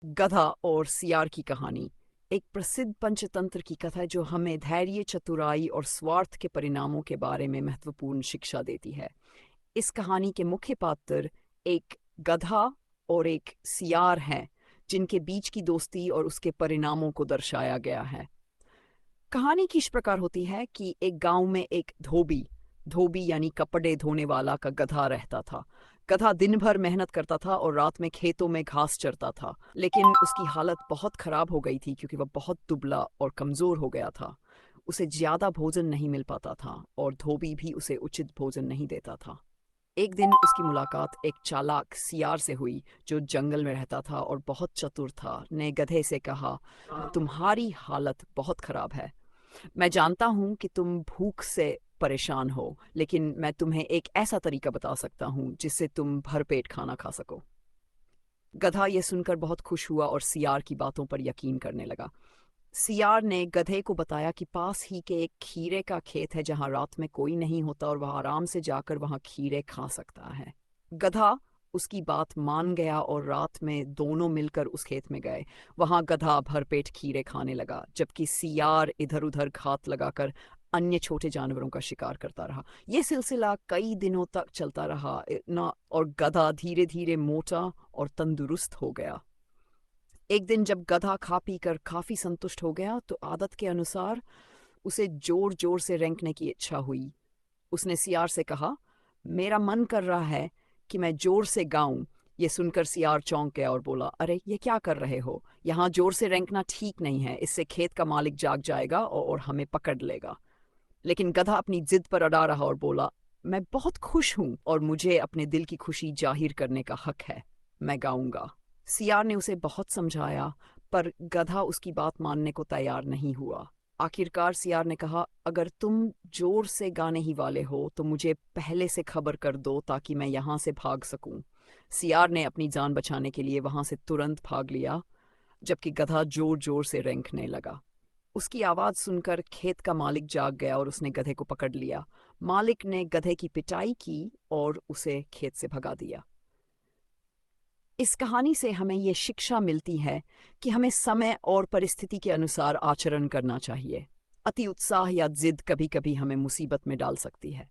गधा और सियार की कहानी एक प्रसिद्ध पंचतंत्र की कथा है जो हमें धैर्य, चतुराई और स्वार्थ के परिणामों के बारे में महत्वपूर्ण शिक्षा देती है। इस कहानी के मुख्य पात्र एक गधा और एक सियार हैं, जिनके बीच की दोस्ती और उसके परिणामों को दर्शाया गया है। कहानी की इस प्रकार होती है कि एक गांव में एक धोबी धोबी यानी कपड़े धोने वाला का गधा रहता था। गधा दिन भर मेहनत करता था और रात में खेतों में घास चरता था, लेकिन उसकी हालत बहुत खराब हो गई थी क्योंकि वह बहुत दुबला और कमजोर हो गया था। उसे ज्यादा भोजन नहीं मिल पाता था और धोबी भी उसे उचित भोजन नहीं देता था। एक दिन उसकी मुलाकात एक चालाक सियार से हुई जो जंगल में रहता था और बहुत चतुर था। ने गधे से कहा, तुम्हारी हालत बहुत खराब है। मैं जानता हूँ कि तुम भूख से परेशान हो, लेकिन मैं तुम्हें एक ऐसा तरीका बता सकता हूँ जिससे तुम भरपेट खाना खा सको। गधा ये सुनकर बहुत खुश हुआ और सियार की बातों पर यकीन करने लगा। सियार ने गधे को बताया कि पास ही के एक खीरे का खेत है जहाँ रात में कोई नहीं होता और वह आराम से जाकर वहाँ खीरे खा सकता है। गधा उसकी बात मान गया और रात में दोनों मिलकर उस खेत में गए। वहां गधा भरपेट खीरे खाने लगा, जबकि सियार इधर उधर घात लगाकर अन्य छोटे जानवरों का शिकार करता रहा। यह सिलसिला कई दिनों तक चलता रहा इतना, और गधा धीरे धीरे मोटा और तंदुरुस्त हो गया। एक दिन जब गधा खा पी कर काफी संतुष्ट हो गया तो आदत के अनुसार उसे जोर जोर से रेंकने की इच्छा हुई। उसने सियार से कहा, मेरा मन कर रहा है कि मैं जोर से गाऊं। ये सुनकर सियार चौंक गया और बोला, अरे ये क्या कर रहे हो? यहाँ जोर से रेंकना ठीक नहीं है, इससे खेत का मालिक जाग जाएगा और हमें पकड़ लेगा। लेकिन गधा अपनी जिद पर अड़ा रहा और बोला, मैं बहुत खुश हूं और मुझे अपने दिल की खुशी जाहिर करने का हक है, मैं गाऊंगा। सियार ने उसे बहुत समझाया, पर गधा उसकी बात मानने को तैयार नहीं हुआ। आखिरकार सियार ने कहा, अगर तुम जोर से गाने ही वाले हो तो मुझे पहले से खबर कर दो ताकि मैं यहाँ से भाग सकूं। सियार ने अपनी जान बचाने के लिए वहां से तुरंत भाग लिया, जबकि गधा जोर जोर से रेंकने लगा। उसकी आवाज सुनकर खेत का मालिक जाग गया और उसने गधे को पकड़ लिया। मालिक ने गधे की पिटाई की और उसे खेत से भगा दिया। इस कहानी से हमें यह शिक्षा मिलती है कि हमें समय और परिस्थिति के अनुसार आचरण करना चाहिए। अति उत्साह या जिद कभी कभी हमें मुसीबत में डाल सकती है।